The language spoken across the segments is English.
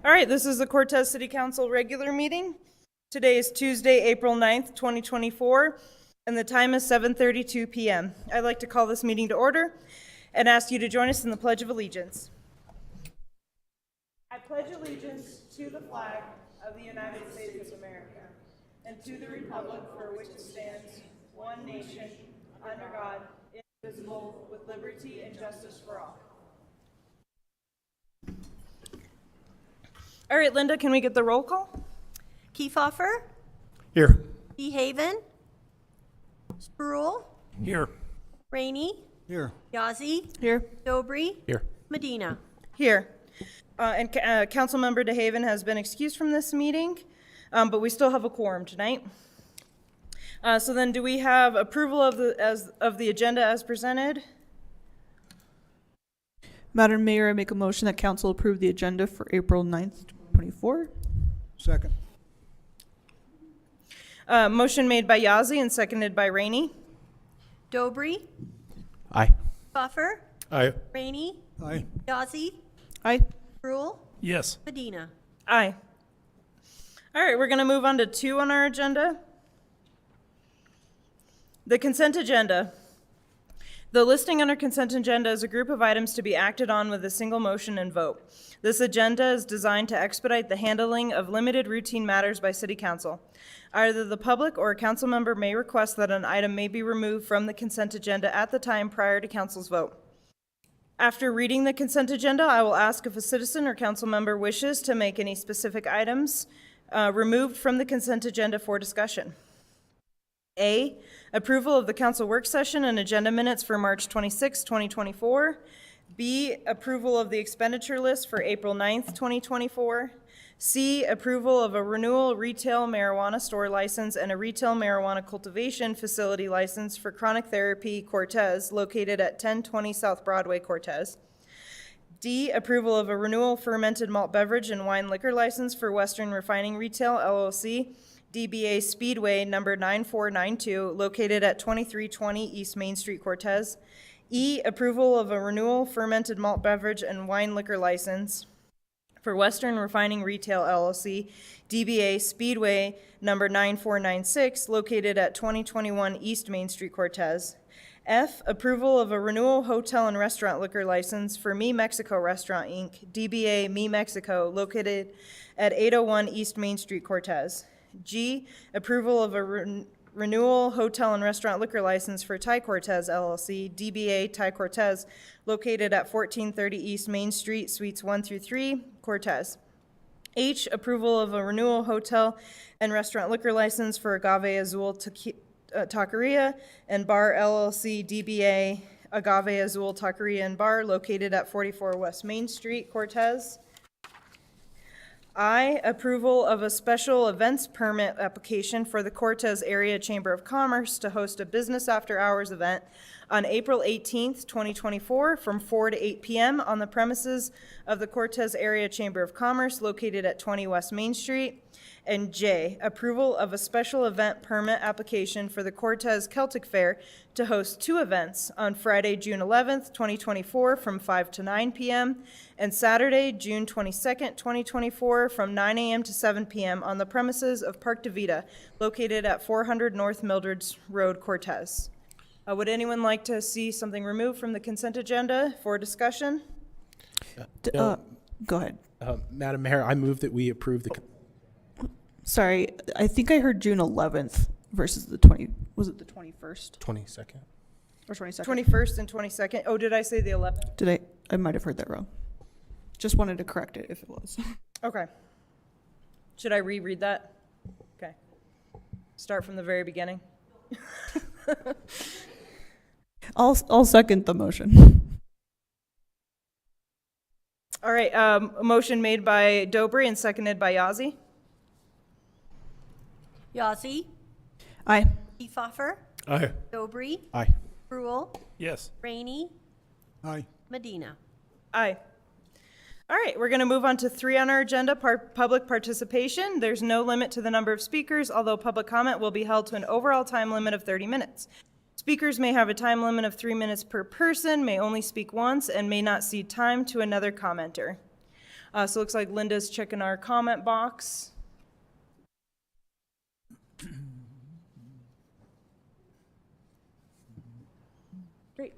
All right, this is the Cortez City Council regular meeting. Today is Tuesday, April 9th, 2024, and the time is 7:32 p.m. I'd like to call this meeting to order and ask you to join us in the Pledge of Allegiance. I pledge allegiance to the flag of the United States of America and to the republic for which it stands, one nation, under God, indivisible, with liberty and justice for all. All right, Linda, can we get the roll call? Kiefhofer, Here. Behaven, Spruill, Here. Rainey, Here. Yazzie, Here. Dobry, Here. Medina. Here. Councilmember DeHaven has been excused from this meeting, but we still have a quorum tonight. So then do we have approval of the agenda as presented? Madam Mayor, I make a motion that council approve the agenda for April 9th, 2024. Second. Motion made by Yazzie and seconded by Rainey. Dobry, Aye. Kiefhofer, Aye. Rainey, Aye. Yazzie, Aye. Spruill, Yes. Medina. Aye. All right, we're going to move on to 2 on our agenda. The consent agenda. The listing under consent agenda is a group of items to be acted on with a single motion and vote. This agenda is designed to expedite the handling of limited routine matters by City Council. Either the public or a council member may request that an item may be removed from the consent agenda at the time prior to council's vote. After reading the consent agenda, I will ask if a citizen or council member wishes to make any specific items removed from the consent agenda for discussion. A, approval of the council work session and agenda minutes for March 26, 2024. B, approval of the expenditure list for April 9th, 2024. C, approval of a renewal retail marijuana store license and a retail marijuana cultivation facility license for Chronic Therapy Cortez, located at 1020 South Broadway, Cortez. D, approval of a renewal fermented malt beverage and wine liquor license for Western Refining Retail, LLC, DBA Speedway number 9492, located at 2320 East Main Street, Cortez. E, approval of a renewal fermented malt beverage and wine liquor license for Western Refining Retail, LLC, DBA Speedway number 9496, located at 2021 East Main Street, Cortez. F, approval of a renewal hotel and restaurant liquor license for Me Mexico Restaurant, Inc., DBA Me Mexico, located at 801 East Main Street, Cortez. G, approval of a renewal hotel and restaurant liquor license for Thai Cortez, LLC, DBA Thai Cortez, located at 1430 East Main Street, Suites 1 through 3, Cortez. H, approval of a renewal hotel and restaurant liquor license for Agave Azul Taqueria and Bar, LLC, DBA Agave Azul Taqueria and Bar, located at 44 West Main Street, Cortez. I, approval of a special events permit application for the Cortez Area Chamber of Commerce to host a business after hours event on April 18th, 2024 from 4 to 8 p.m. on the premises of the Cortez Area Chamber of Commerce located at 20 West Main Street. And J, approval of a special event permit application for the Cortez Celtic Fair to host 2 events on Friday, June 11th, 2024 from 5 to 9 p.m. and Saturday, June 22nd, 2024 from 9 a.m. to 7 p.m. on the premises of Park de Vida, located at 400 North Mildred's Road, Cortez. Would anyone like to see something removed from the consent agenda for discussion? Go ahead. Madam Mayor, I move that we approve the. Sorry, I think I heard June 11th versus the 20, was it the 21st 22nd. or 22nd? 21st and 22nd. Oh, did I say the 11th? Did I might have heard that wrong. Just wanted to correct it if it was. Okay. Should I reread that? Okay. Start from the very beginning. I'll second the motion. All right, a motion made by Dobry and seconded by Yazzie. Yazzie, Aye. Kiefhofer, Aye. Dobry, Aye. Spruill, Yes. Rainey, Aye. Medina. Aye. All right, we're going to move on to 3 on our agenda, public participation. There's no limit to the number of speakers, although public comment will be held to an overall time limit of 30 minutes. Speakers may have a time limit of 3 minutes per person, may only speak once, and may not cede time to another commenter. So it looks like Linda's checking our comment box. Great.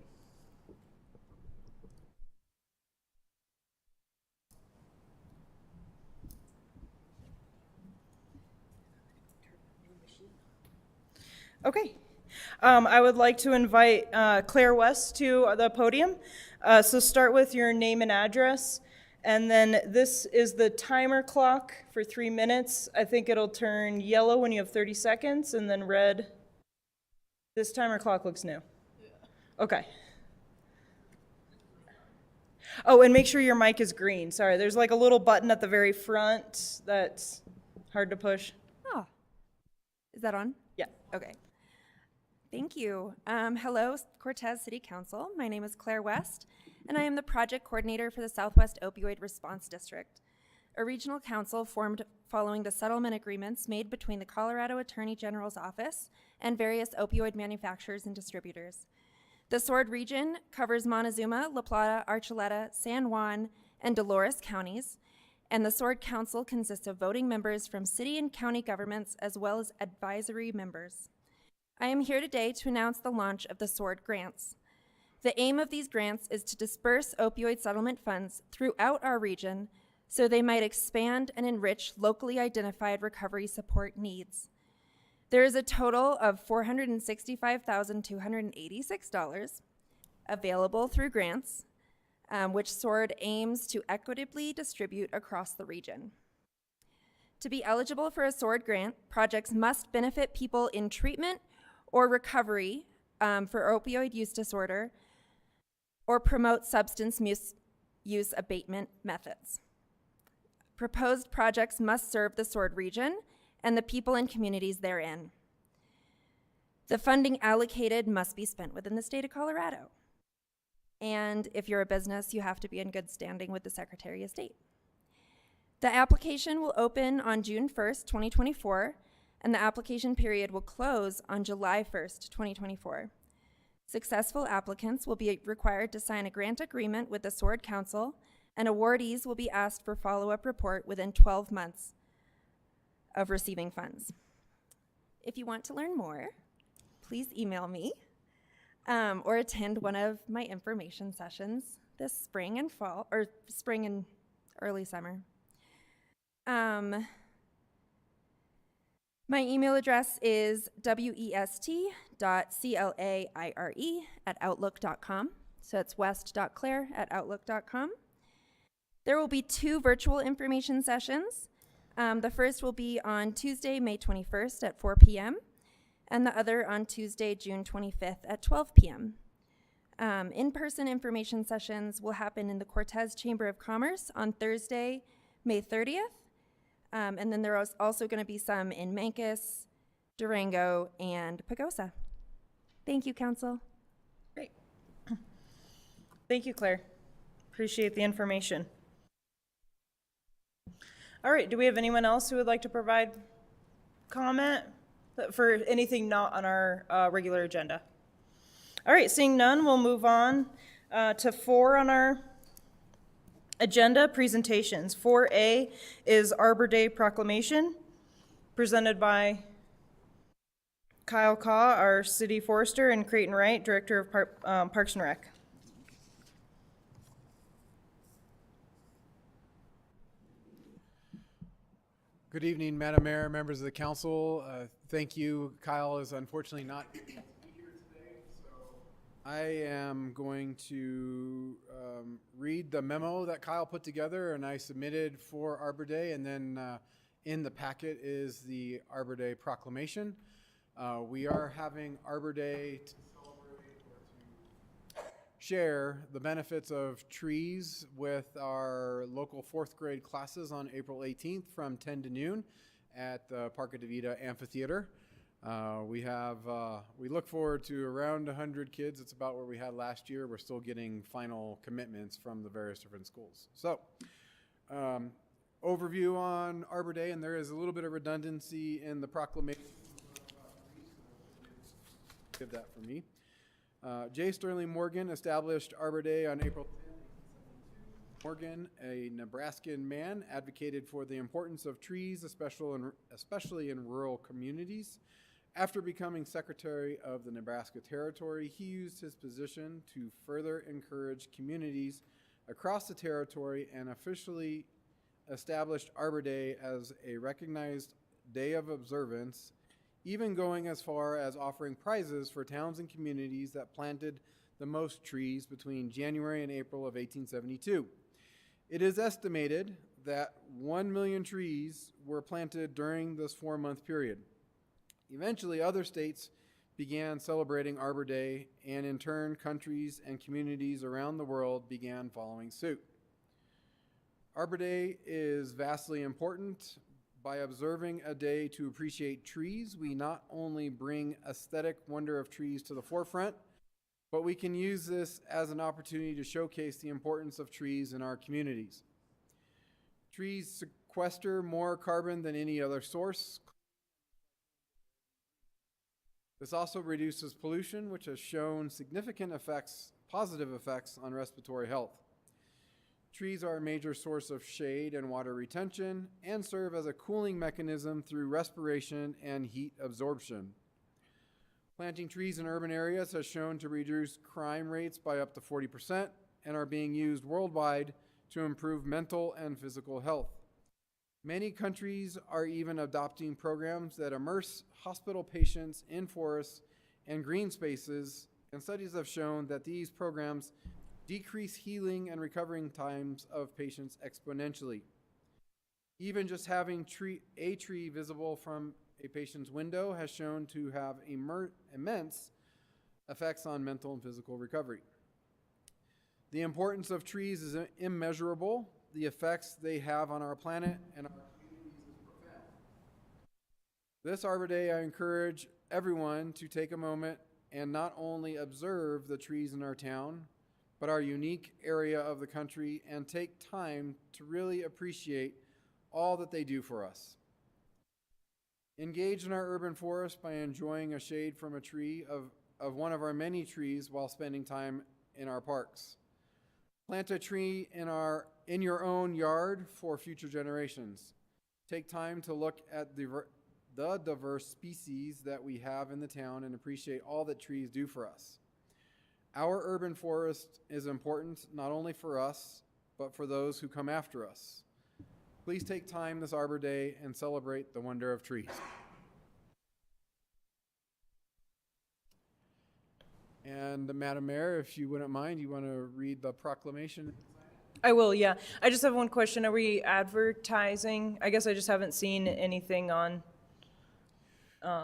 Okay. I would like to invite Claire West to the podium. So start with your name and address. And then this is the timer clock for 3 minutes. I think it'll turn yellow when you have 30 seconds and then red. This timer clock looks new. Okay. Oh, and make sure your mic is green. Sorry, there's like a little button at the very front that's hard to push. Oh, is that on? Yeah. Okay. Thank you. Hello, Cortez City Council. My name is Claire West, and I am the project coordinator for the Southwest Opioid Response District, a regional council formed following the settlement agreements made between the Colorado Attorney General's office and various opioid manufacturers and distributors. The SWORD region covers Montezuma, La Plata, Archuleta, San Juan, and Dolores counties, and the SWORD Council consists of voting members from city and county governments as well as advisory members. I am here today to announce the launch of the SWORD grants. The aim of these grants is to disperse opioid settlement funds throughout our region so they might expand and enrich locally identified recovery support needs. There is a total of $465,286 available through grants, which SWORD aims to equitably distribute across the region. To be eligible for a SWORD grant, projects must benefit people in treatment or recovery for opioid use disorder or promote substance use abatement methods. Proposed projects must serve the SWORD region and the people and communities therein. The funding allocated must be spent within the state of Colorado. And if you're a business, you have to be in good standing with the Secretary of State. The application will open on June 1st, 2024, and the application period will close on July 1st, 2024. Successful applicants will be required to sign a grant agreement with the SWORD Council, and awardees will be asked for follow-up report within 12 months of receiving funds. If you want to learn more, please email me or attend one of my information sessions this spring and fall, or spring and early summer. My email address is west.claire@outlook.com. So it's west.claire@outlook.com. There will be 2 virtual information sessions. The first will be on Tuesday, May 21st at 4 p.m., and the other on Tuesday, June 25th at 12 p.m. In-person information sessions will happen in the Cortez Chamber of Commerce on Thursday, May 30th. And then there is also going to be some in Mancos, Durango, and Pagosa. Thank you, Council. Great. Thank you, Claire. Appreciate the information. All right, do we have anyone else who would like to provide comment for anything not on our regular agenda? All right, seeing none, we'll move on to 4 on our agenda, presentations. 4A is Arbor Day Proclamation, presented by Kyle Kaw, our City Forester, and Creighton Wright, Director of Parks and Rec. Good evening, Madam Mayor, members of the council. Thank you. Kyle is unfortunately not here today, so I am going to read the memo that Kyle put together and I submitted for Arbor Day, and then in the packet is the Arbor Day proclamation. We are having Arbor Day to celebrate or to share the benefits of trees with our local 4th grade classes on April 18th from 10 to noon at the Parque de Vida Amphitheater. We look forward to around 100 kids. It's about what we had last year. We're still getting final commitments from the various different schools. So, overview on Arbor Day, and there is a little bit of redundancy in the proclamation. Give that for me. J. Sterling Morgan established Arbor Day on April 10th, Morgan, a Nebraskan man, advocated for the importance of trees, especially in rural communities. After becoming Secretary of the Nebraska Territory, he used his position to further encourage communities across the territory and officially established Arbor Day as a recognized day of observance, even going as far as offering prizes for towns and communities that planted the most trees between January and April of 1872. It is estimated that 1 million trees were planted during this 4-month period. Eventually, other states began celebrating Arbor Day, and in turn, countries and communities around the world began following suit. Arbor Day is vastly important. By observing a day to appreciate trees, we not only bring aesthetic wonder of trees to the forefront, but we can use this as an opportunity to showcase the importance of trees in our communities. Trees sequester more carbon than any other source. This also reduces pollution, which has shown significant effects, positive effects on respiratory health. Trees are a major source of shade and water retention and serve as a cooling mechanism through respiration and heat absorption. Planting trees in urban areas has shown to reduce crime rates by up to 40% and are being used worldwide to improve mental and physical health. Many countries are even adopting programs that immerse hospital patients in forests and green spaces, and studies have shown that these programs decrease healing and recovering times of patients exponentially. Even just having a tree visible from a patient's window has shown to have immense effects on mental and physical recovery. The importance of trees is immeasurable. The effects they have on our planet and our communities is profound. This Arbor Day, I encourage everyone to take a moment and not only observe the trees in our town, but our unique area of the country, and take time to really appreciate all that they do for us. Engage in our urban forest by enjoying a shade from a tree of one of our many trees while spending time in our parks. Plant a tree in your own yard for future generations. Take time to look at the diverse species that we have in the town and appreciate all that trees do for us. Our urban forest is important not only for us, but for those who come after us. Please take time this Arbor Day and celebrate the wonder of trees. And Madam Mayor, if you wouldn't mind, you want to read the proclamation? I will, yeah. I just have one question. Are we advertising? I guess I just haven't seen anything on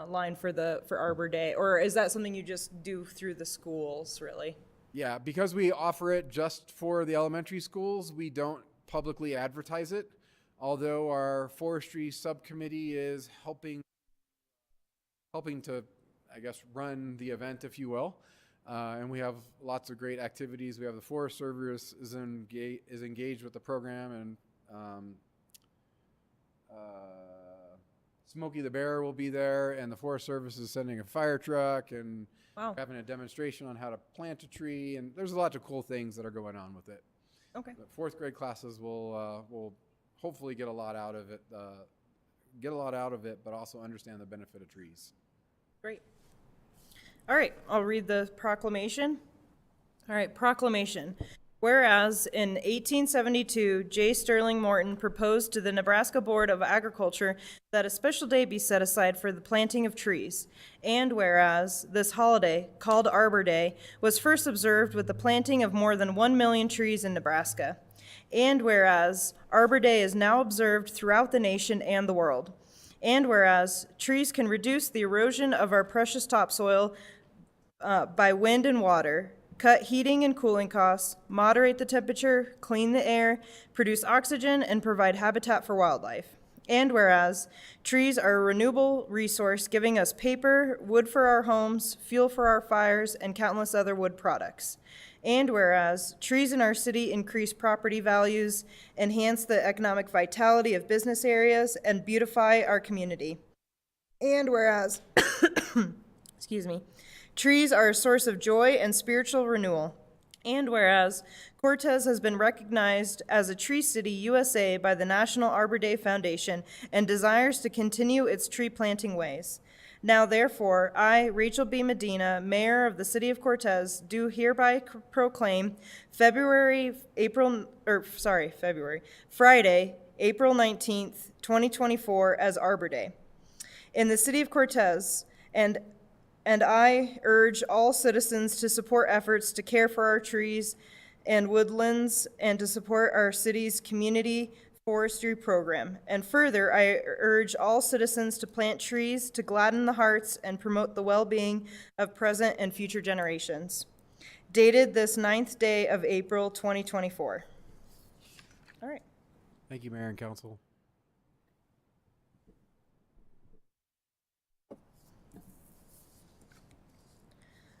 line for Arbor Day, or is that something you just do through the schools, really? Yeah, because we offer it just for the elementary schools, we don't publicly advertise it, although our forestry subcommittee is helping to, I guess, run the event, if you will. And we have lots of great activities. We have the Forest Service is engaged with the program, and Smokey the Bear will be there, and the Forest Service is sending a fire truck, and Wow. having a demonstration on how to plant a tree, and there's a lot of cool things that are going on with it. Okay. The 4th grade classes will hopefully get a lot out of it, but also understand the benefit of trees. Great. All right, I'll read the proclamation. All right, proclamation. Whereas in 1872, J. Sterling Morton proposed to the Nebraska Board of Agriculture that a special day be set aside for the planting of trees. And whereas this holiday, called Arbor Day, was first observed with the planting of more than 1 million trees in Nebraska. And whereas Arbor Day is now observed throughout the nation and the world. And whereas trees can reduce the erosion of our precious topsoil by wind and water, cut heating and cooling costs, moderate the temperature, clean the air, produce oxygen, and provide habitat for wildlife. And whereas trees are a renewable resource giving us paper, wood for our homes, fuel for our fires, and countless other wood products. And whereas trees in our city increase property values, enhance the economic vitality of business areas, and beautify our community. And whereas, excuse me, trees are a source of joy and spiritual renewal. And whereas Cortez has been recognized as a Tree City USA by the National Arbor Day Foundation and desires to continue its tree planting ways. Now therefore, I, Rachel B. Medina, Mayor of the City of Cortez, do hereby proclaim Friday, April 19th, 2024 as Arbor Day in the City of Cortez, and I urge all citizens to support efforts to care for our trees and woodlands and to support our city's community forestry program. And further, I urge all citizens to plant trees to gladden the hearts and promote the well-being of present and future generations. Dated this 9th day of April, 2024. All right. Thank you, Mayor and Council.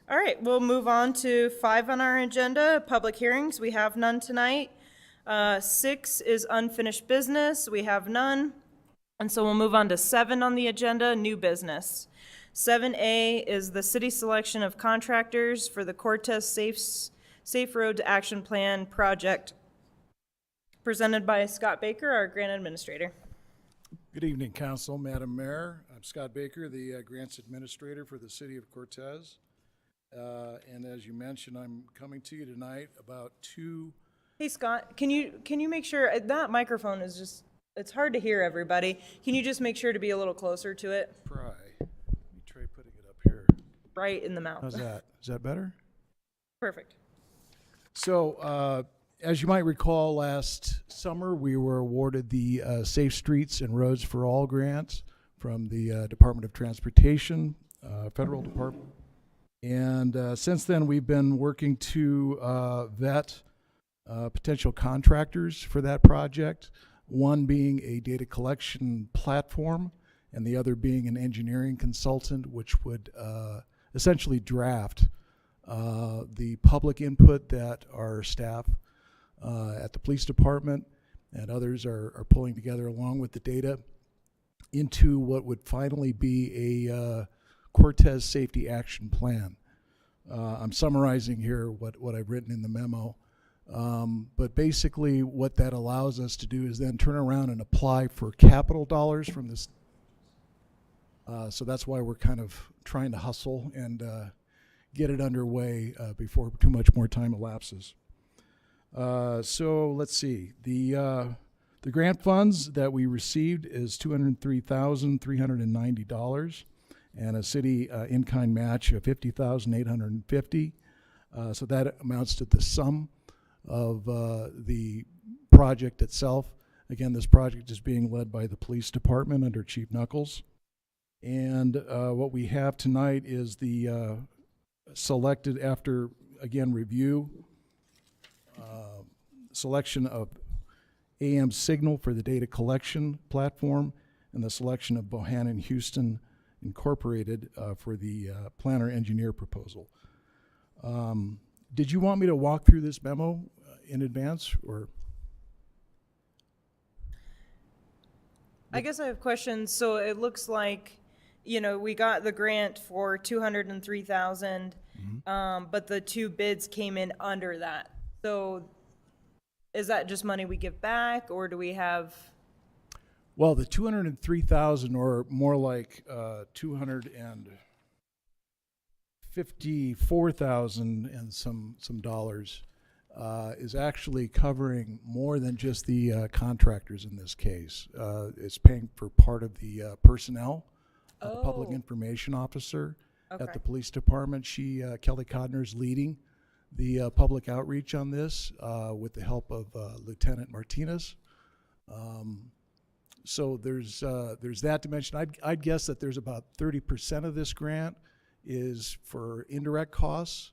All right, we'll move on to 5 on our agenda, public hearings. We have none tonight. 6 is unfinished business. We have none. And so we'll move on to 7 on the agenda, new business. 7A is the city selection of contractors for the Cortez Safe Road to Action Plan project, presented by Scott Baker, our grant administrator. Good evening, Council, Madam Mayor. I'm Scott Baker, the Grants Administrator for the City of Cortez. And as you mentioned, I'm coming to you tonight about 2. Hey, Scott, can you make sure, that microphone is just, it's hard to hear everybody. Can you just make sure to be a little closer to it? Let me try putting it up here. Right in the mouth. How's that? Is that better? Perfect. So, as you might recall, last summer we were awarded the Safe Streets and Roads for All grants from the Department of Transportation, federal department. And since then, we've been working to vet potential contractors for that project, one being a data collection platform and the other being an engineering consultant, which would essentially draft the public input that our staff at the police department and others are pulling together along with the data into what would finally be a Cortez Safety Action Plan. I'm summarizing here what I've written in the memo. But basically what that allows us to do is then turn around and apply for capital dollars from this. So that's why we're kind of trying to hustle and get it underway before too much more time elapses. So let's see. The grant funds that we received is $203,390 and a city in-kind match of $50,850. So that amounts to the sum of the project itself. Again, this project is being led by the police department under Chief Knuckles. And what we have tonight is the selected, after, again, review, selection of AM Signal for the data collection platform and the selection of Bohannon Houston Incorporated for the planner engineer proposal. Did you want me to walk through this memo in advance, or? I guess I have questions. So it looks like, we got the grant for $203,000, but the 2 bids came in under that. So is that just money we give back, or do we have? Well, the 203,000, or more like 254,000 and some dollars, is actually covering more than just the contractors in this case. It's paying for part of the personnel, the public information officer at the police department. Kelly Codner's leading the public outreach on this with the help of Lieutenant Martinez. So there's that dimension. I'd guess that there's about 30% of this grant is for indirect costs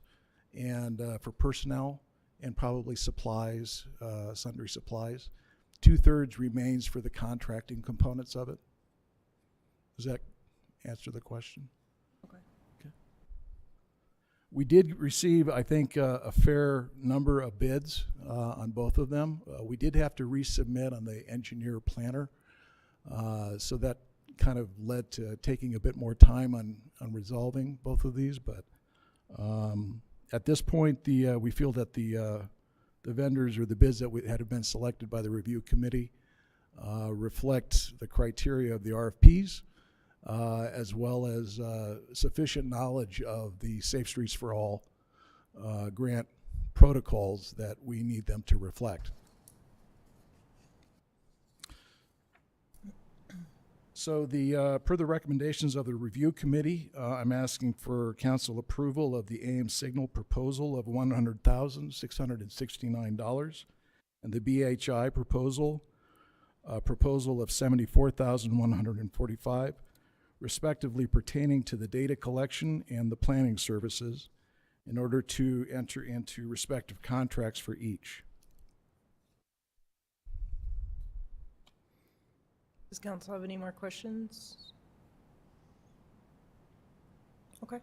and for personnel and probably supplies, sundry supplies. 2/3 remains for the contracting components of it. Does that answer the question? Okay. We did receive, I think, a fair number of bids on both of them. We did have to resubmit on the engineer planner, so that kind of led to taking a bit more time on resolving both of these, but At this point, we feel that the vendors or the bids that had been selected by the review committee reflect the criteria of the RFPs, as well as sufficient knowledge of the Safe Streets for All grant protocols that we need them to reflect. So per the recommendations of the review committee, I'm asking for council approval of the AM Signal proposal of $100,669 and the BHI proposal of $74,145, respectively pertaining to the data collection and the planning services, in order to enter into respective contracts for each. Does council have any more questions? Okay.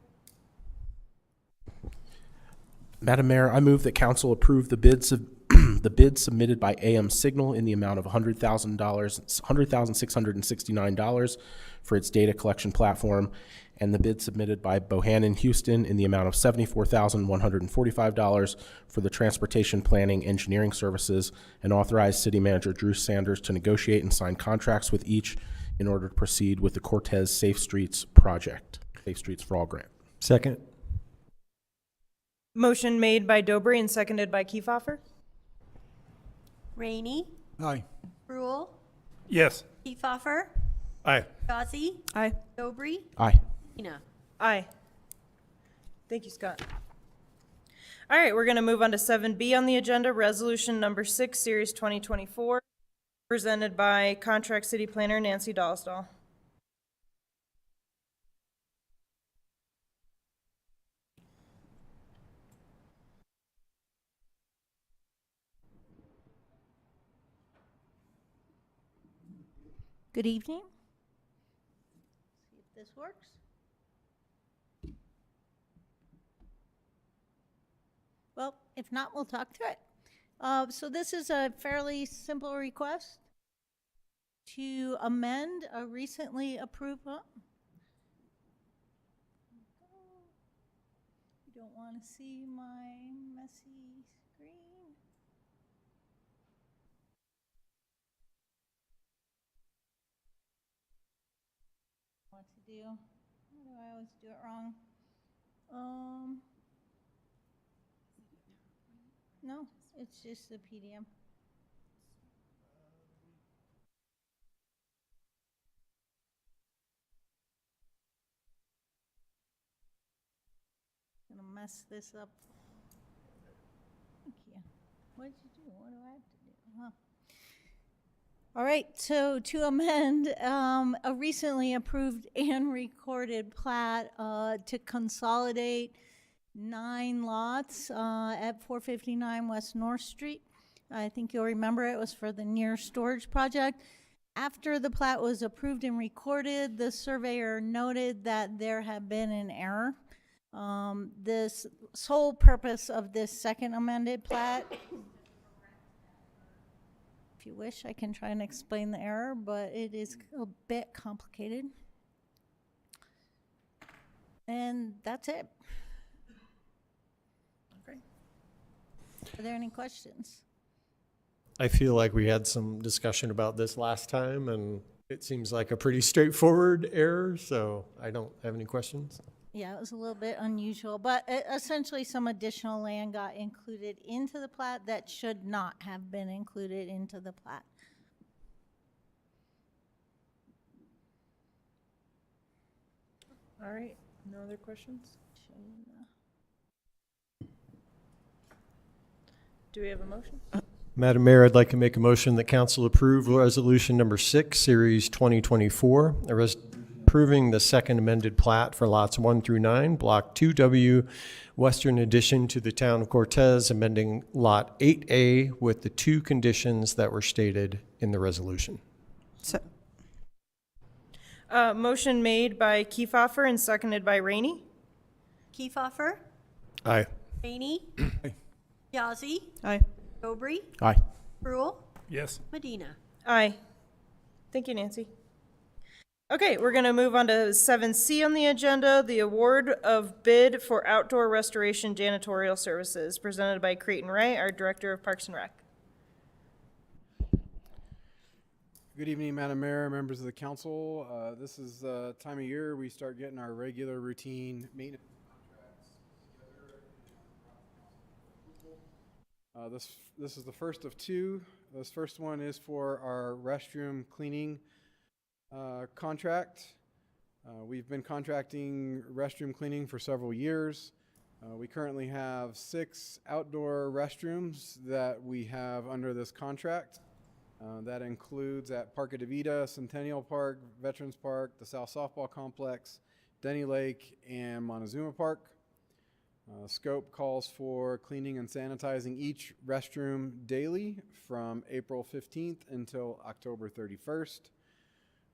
Madam Mayor, I move that council approve the bids of the bid submitted by AM Signal in the amount of $100,669 for its data collection platform, and the bid submitted by Bohannon Houston in the amount of $74,145 for the transportation planning engineering services, and authorize City Manager Drew Sanders to negotiate and sign contracts with each in order to proceed with the Cortez Safe Streets project, Safe Streets for All grant. Second. Motion made by Dobry and seconded by Kiefhoffer. Rainey. Aye. Rule. Yes. Kiefhoffer. Aye. Gussy. Aye. Dobry. Aye. Medina. Aye. Thank you, Scott. All right, we're going to move on to 7B on the agenda, Resolution Number 6, Series 2024, presented by Contract City Planner Nancy Dolstall. Good evening. See if this works. Well, if not, we'll talk through it. So this is a fairly simple request to amend a recently approved. You don't want to see my messy screen. What to do? Why do I always do it wrong? No, it's just the PDM. Gonna mess this up. Thank you. What did you do? What do I have to do? Huh. All right, so to amend a recently approved and recorded plat to consolidate 9 lots at 459 West North Street. I think you'll remember it was for the near storage project. After the plat was approved and recorded, the surveyor noted that there had been an error. This sole purpose of this second amended plat, if you wish, I can try and explain the error, but it is a bit complicated. And that's it. Okay. Are there any questions? I feel like we had some discussion about this last time, and it seems like a pretty straightforward error, so I don't have any questions. Yeah, it was a little bit unusual, but essentially some additional land got included into the plat that should not have been included into the plat. All right, no other questions? Do we have a motion? Madam Mayor, I'd like to make a motion that council approve resolution number 6, series 2024, approving the second amended plat for lots 1 through 9, block 2W, western addition to the town of Cortez, amending lot 8A with the 2 conditions that were stated in the resolution. Motion made by Kiefhoffer and seconded by Rainey. Kiefhoffer. Aye. Rainey. Yazzie. Aye. Dobry. Aye. Rule. Yes. Medina. Aye. Thank you, Nancy. Okay, we're gonna move on to 7C on the agenda, the award of bid for outdoor restoration janitorial services, presented by Creighton Wright, our Director of Parks and Rec. Good evening, Madam Mayor, members of the council. This is the time of year we start getting our regular routine maintenance contracts together. This is the first of two. This first one is for our restroom cleaning contract. We've been contracting restroom cleaning for several years. We currently have 6 outdoor restrooms that we have under this contract. That includes at Parque de Vida, Centennial Park, Veterans Park, the South Softball Complex, Denny Lake, and Montezuma Park. Scope calls for cleaning and sanitizing each restroom daily from April 15th until October 31st.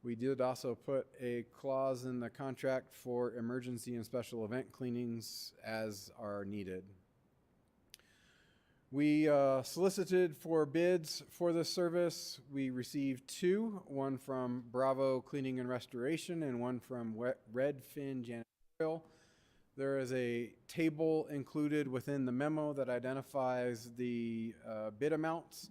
We did also put a clause in the contract for emergency and special event cleanings as are needed. We solicited for bids for this service. We received 2, one from Bravo Cleaning and Restoration and one from Redfin Janitorial. There is a table included within the memo that identifies the bid amounts.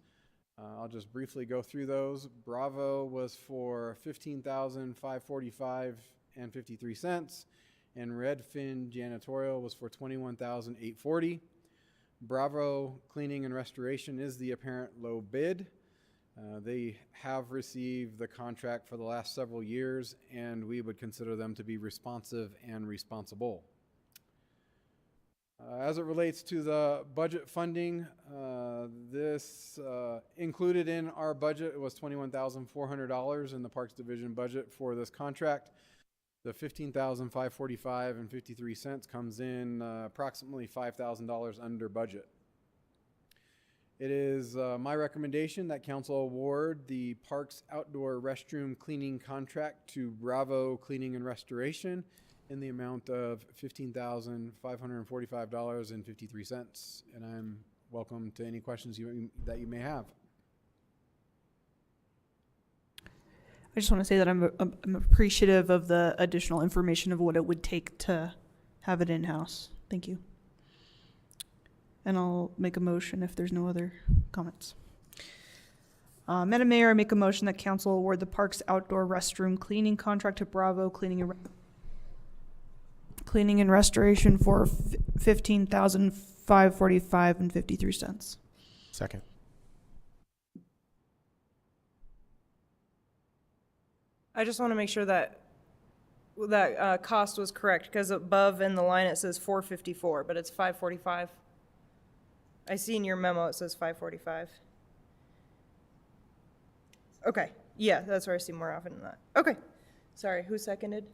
I'll just briefly go through those. Bravo was for $15,545.53, and Redfin Janitorial was for $21,840. Bravo Cleaning and Restoration is the apparent low bid. They have received the contract for the last several years, and we would consider them to be responsive and responsible. As it relates to the budget funding, this included in our budget was $21,400 in the Parks Division budget for this contract. The $15,545.53 comes in approximately $5,000 under budget. It is my recommendation that council award the Parks Outdoor Restroom Cleaning Contract to Bravo Cleaning and Restoration in the amount of $15,545.53, and I'm welcome to any questions that you may have. I just want to say that I'm appreciative of the additional information of what it would take to have it in-house. Thank you. And I'll make a motion if there's no other comments. Madam Mayor, I make a motion that council award the Parks Outdoor Restroom Cleaning Contract to Bravo Cleaning and Restoration for $15,545.53. Second. I just want to make sure that cost was correct, because above in the line it says 454, but it's 545. I see in your memo it says 545. Okay, yeah, that's where I see more often than that. Okay, sorry, who seconded?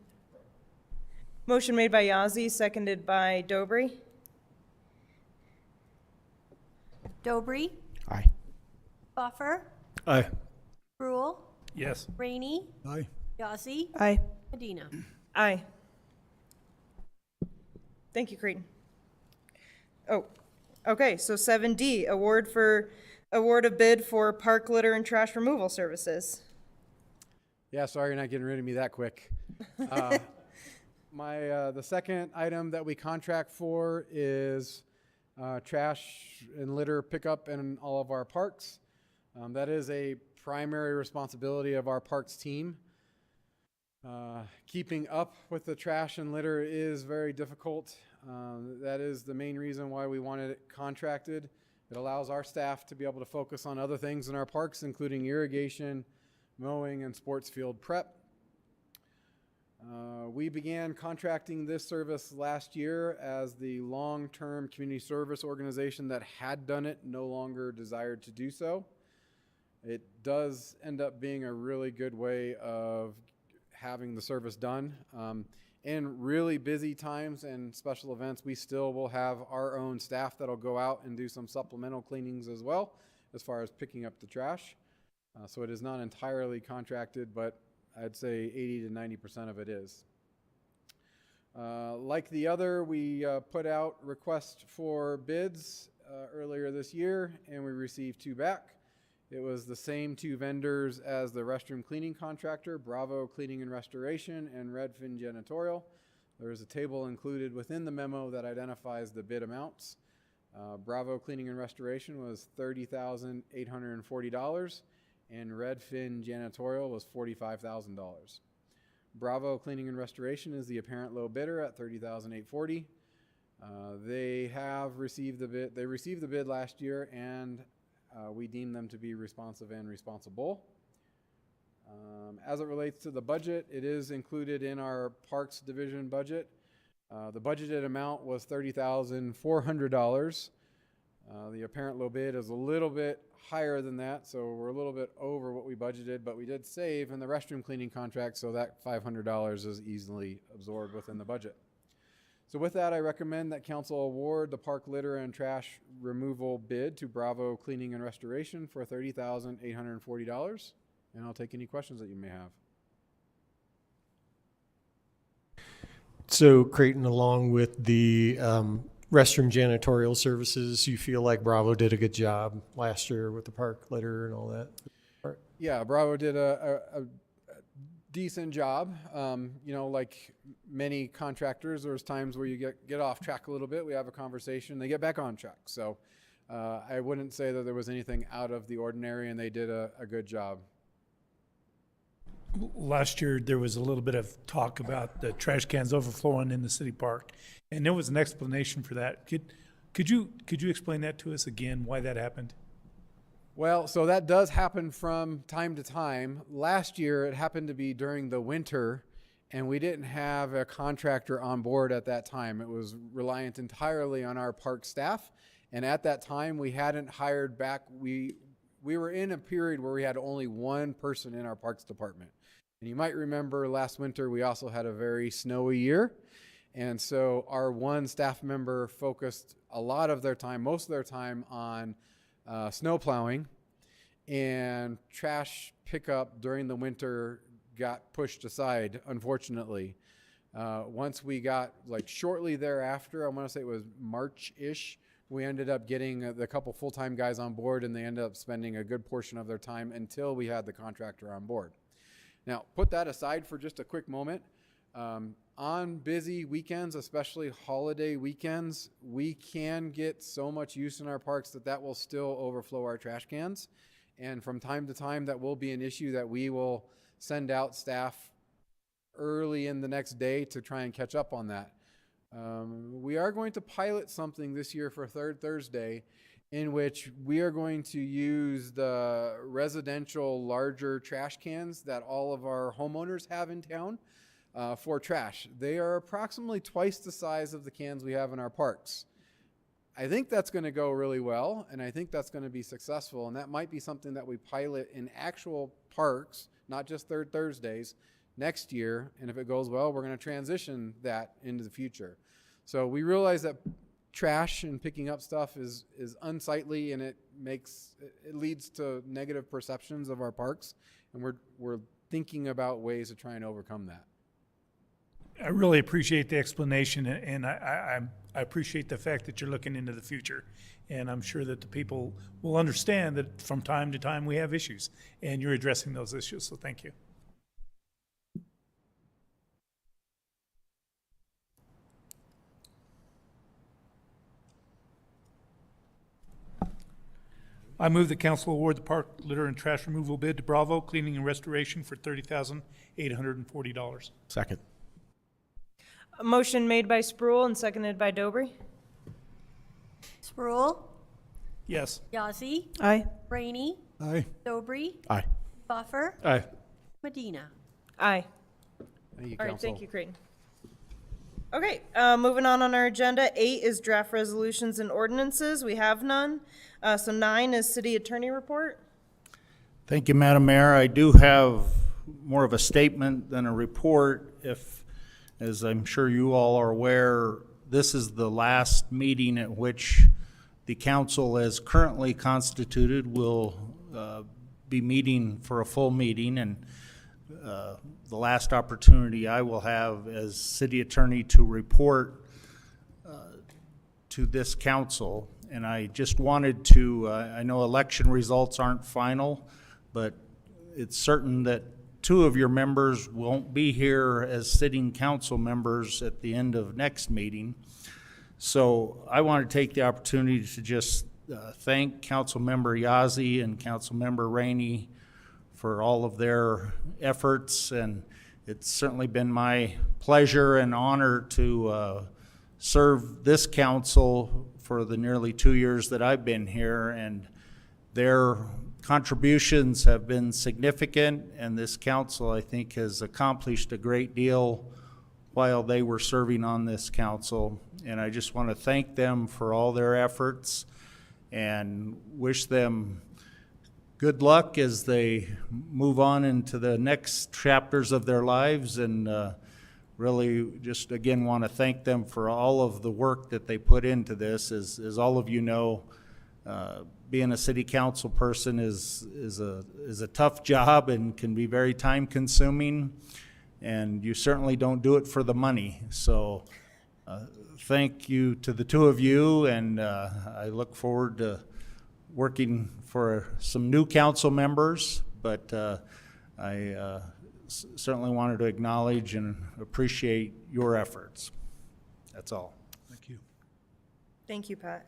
Motion made by Yazzie, seconded by Dobry. Dobry, Aye. Buffer, Aye. Brule, Yes. Rainey, Aye. Yazzie, Aye. Medina. Aye. Thank you, Creighton. Oh, okay, so 7D, award of bid for park litter and trash removal services. Yeah, sorry you're not getting rid of me that quick. The second item that we contract for is trash and litter pickup in all of our parks. That is a primary responsibility of our parks team. Keeping up with the trash and litter is very difficult. That is the main reason why we wanted it contracted. It allows our staff to be able to focus on other things in our parks, including irrigation, mowing, and sports field prep. We began contracting this service last year as the long-term community service organization that had done it no longer desired to do so. It does end up being a really good way of having the service done. In really busy times and special events, we still will have our own staff that'll go out and do some supplemental cleanings as well, as far as picking up the trash. So it is not entirely contracted, but I'd say 80 to 90% of it is. Like the other, we put out requests for bids earlier this year, and we received 2 back. It was the same two vendors as the restroom cleaning contractor, Bravo Cleaning and Restoration and Redfin Janitorial. There is a table included within the memo that identifies the bid amounts. Bravo Cleaning and Restoration was $30,840 and Redfin Janitorial was $45,000. Bravo Cleaning and Restoration is the apparent low bidder at $30,840. They have received the bid. They received the bid last year, and we deem them to be responsive and responsible. As it relates to the budget, it is included in our Parks Division budget. The budgeted amount was $30,400. The apparent low bid is a little bit higher than that, so we're a little bit over what we budgeted, but we did save in the restroom cleaning contract, so that $500 is easily absorbed within the budget. So with that, I recommend that council award the park litter and trash removal bid to Bravo Cleaning and Restoration for $30,840, and I'll take any questions that you may have. So Creighton, along with the restroom janitorial services, you feel like Bravo did a good job last year with the park litter and all that? Yeah, Bravo did a decent job. You know, like many contractors, there's times where you get off track a little bit. We have a conversation, they get back on track. So I wouldn't say that there was anything out of the ordinary, and they did a good job. Last year, there was a little bit of talk about the trash cans overflowing in the city park, and there was an explanation for that. Could you explain that to us again, why that happened? Well, so that does happen from time to time. Last year, it happened to be during the winter, and we didn't have a contractor on board at that time. It was reliant entirely on our park staff, and at that time, we hadn't hired back. We were in a period where we had only one person in our parks department. And you might remember last winter, we also had a very snowy year. And so our one staff member focused a lot of their time, most of their time, on snow plowing, and trash pickup during the winter got pushed aside, unfortunately. Once we got, like, shortly thereafter, I want to say it was March-ish, we ended up getting a couple full-time guys on board, and they ended up spending a good portion of their time until we had the contractor on board. Now, put that aside for just a quick moment. On busy weekends, especially holiday weekends, we can get so much use in our parks that will still overflow our trash cans. And from time to time, that will be an issue that we will send out staff early in the next day to try and catch up on that. We are going to pilot something this year for Third Thursday, in which we are going to use the residential larger trash cans that all of our homeowners have in town for trash. They are approximately twice the size of the cans we have in our parks. I think that's going to go really well, and I think that's going to be successful, and that might be something that we pilot in actual parks, not just Third Thursdays, next year. And if it goes well, we're going to transition that into the future. So we realize that trash and picking up stuff is unsightly, and it leads to negative perceptions of our parks, and we're thinking about ways to try and overcome that. I really appreciate the explanation, and I appreciate the fact that you're looking into the future. And I'm sure that the people will understand that from time to time we have issues, and you're addressing those issues, so thank you. I move the council award the park litter and trash removal bid to Bravo Cleaning and Restoration for $30,840. Second. A motion made by Spruill and seconded by Dobry. Spruill, Yes. Yazzie, Aye. Rainey, Aye. Dobry, Aye. Buffer, Aye. Medina. Aye. Thank you, All right, council. thank you, Creighton. Okay, moving on our agenda, 8 is draft resolutions and ordinances. We have none. So 9 is city attorney report. Thank you, Madam Mayor. I do have more of a statement than a report. As I'm sure you all are aware, this is the last meeting at which the council, as currently constituted, will be meeting for a full meeting, and the last opportunity I will have as city attorney to report to this council. And I just wanted to, I know election results aren't final, but it's certain that two of your members won't be here as sitting council members at the end of next meeting. So I want to take the opportunity to just thank Councilmember Yazzie and Councilmember Rainey for all of their efforts, and it's certainly been my pleasure and honor to serve this council for the nearly 2 years that I've been here, and their contributions have been significant, and this council, I think, has accomplished a great deal while they were serving on this council. And I just want to thank them for all their efforts and wish them good luck as they move on into the next chapters of their lives, and really just again want to thank them for all of the work that they put into this. As all of you know, being a city council person is a tough job and can be very time consuming, and you certainly don't do it for the money. So thank you to the two of you, and I look forward to working for some new council members, but I certainly wanted to acknowledge and appreciate your efforts. That's all. Thank you. Thank you, Pat.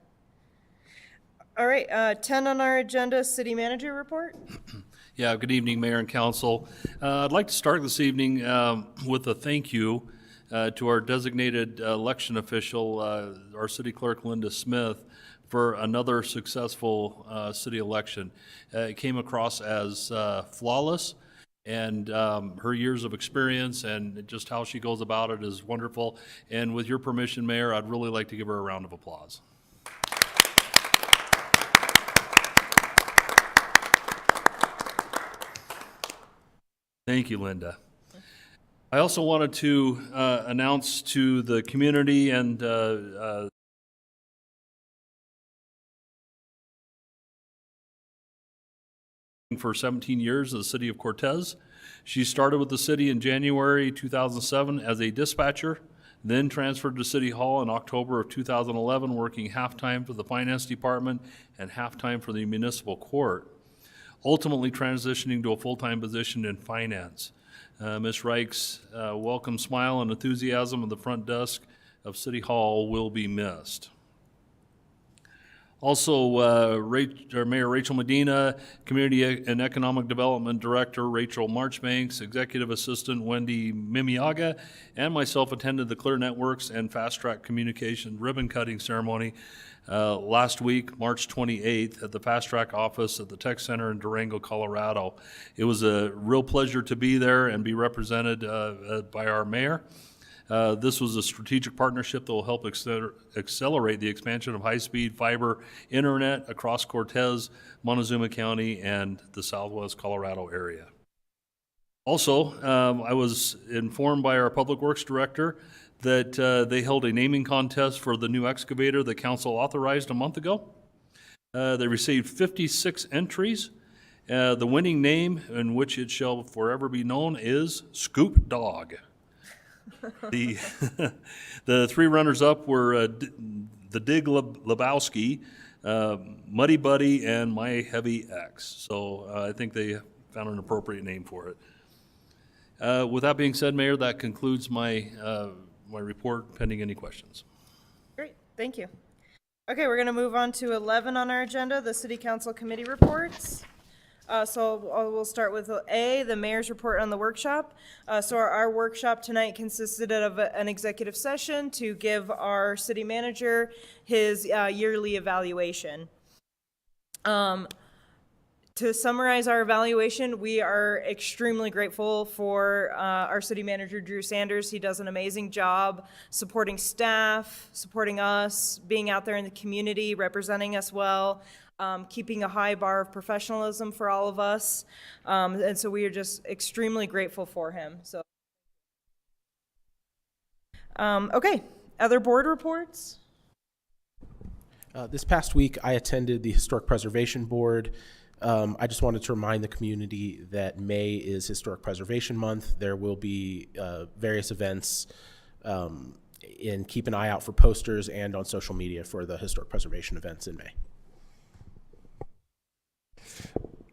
All right, 10 on our agenda, city manager report. Yeah, good evening, Mayor and Council. I'd like to start this evening with a thank you to our designated election official, our city clerk, Linda Smith, for another successful city election. It came across as flawless, and her years of experience and just how she goes about it is wonderful. And with your permission, Mayor, I'd really like to give her a round of applause. Thank you, Linda. I also wanted to announce to the community and for 17 years in the city of Cortez. She started with the city in January 2007 as a dispatcher, then transferred to City Hall in October of 2011, working half-time for the finance department and half-time for the municipal court, ultimately transitioning to a full-time position in finance. Ms. Reich's welcome smile and enthusiasm at the front desk of City Hall will be missed. Also, Mayor Rachel Medina, Community and Economic Development Director Rachel Marchbanks, Executive Assistant Wendy Mimiaga, and myself attended the Clear Networks and Fast Track Communication ribbon cutting ceremony last week, March 28th, at the Fast Track office at the Tech Center in Durango, Colorado. It was a real pleasure to be there and be represented by our mayor. This was a strategic partnership that will help accelerate the expansion of high-speed fiber internet across Cortez, Montezuma County, and the Southwest Colorado area. Also, I was informed by our Public Works Director that they held a naming contest for the new excavator the council authorized a month ago. They received 56 entries. The winning name, in which it shall forever be known, is Scoop Dog. The three runners-up were the Dig Lebowski, Muddy Buddy, and My Heavy X. So I think they found an appropriate name for it. With that being said, Mayor, that concludes my my report, pending any questions. Great, thank you. Okay, we're gonna move on to 11 on our agenda, the city council committee reports. So we'll start with A, the mayor's report on the workshop. So our workshop tonight consisted of an executive session to give our city manager his yearly evaluation. To summarize our evaluation, we are extremely grateful for our city manager, Drew Sanders. He does an amazing job supporting staff, supporting us, being out there in the community, representing us well. Keeping a high bar of professionalism for all of us. And so we are just extremely grateful for him. So, okay, other board reports? This past week, I attended the Historic Preservation Board. I just wanted to remind the community that May is Historic Preservation Month. There will be various events and keep an eye out for posters and on social media for the historic preservation events in May.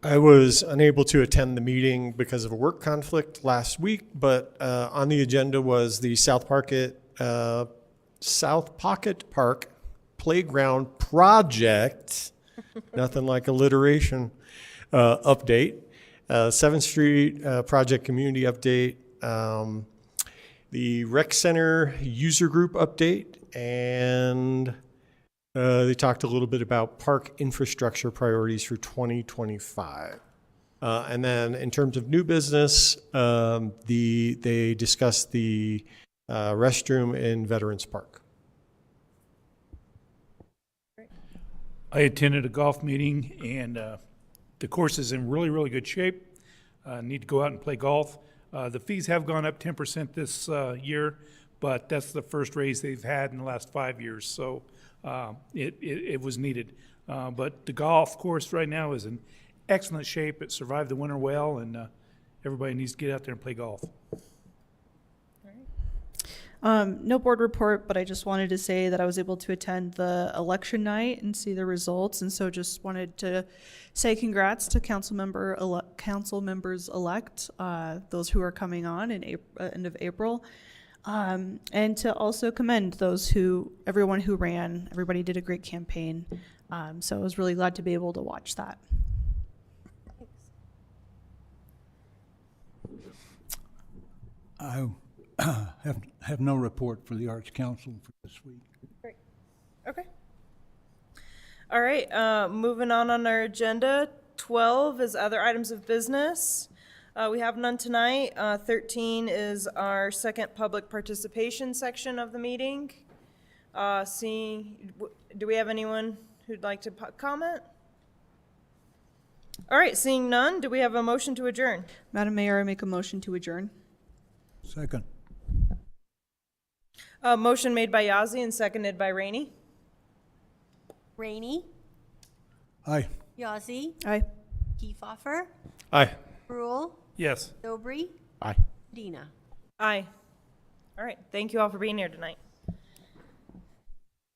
I was unable to attend the meeting because of a work conflict last week, but on the agenda was the South Pocket Park Playground Project. Nothing like alliteration. Update. 7th Street Project Community Update. The Rec Center User Group Update. And they talked a little bit about park infrastructure priorities for 2025. And then in terms of new business, they discussed the restroom in Veterans Park. I attended a golf meeting, and the course is in really, really good shape. Need to go out and play golf. The fees have gone up 10% this year, but that's the first raise they've had in the last 5 years, so it was needed. But the golf course right now is in excellent shape. It survived the winter well, and everybody needs to get out there and play golf. No board report, but I just wanted to say that I was able to attend the election night and see the results, and so just wanted to say congrats to council members elect, those who are coming on in end of April, and to also commend everyone who ran. Everybody did a great campaign, so I was really glad to be able to watch that. I have no report for the Arts Council for this week. Great. Okay. All right, moving on our agenda. 12 is other items of business. We have none tonight. 13 is our second public participation section of the meeting. Do we have anyone who'd like to comment? All right, seeing none, do we have a motion to adjourn? Madam Mayor, I make a motion to adjourn. Second. Motion made by Yazzie and seconded by Rainey. Rainey, Aye. Yazzie, Aye. Kiefhoffer, Aye. Rule, Yes. Dobry, Aye. Medina. Aye. All right, thank you all for being here tonight.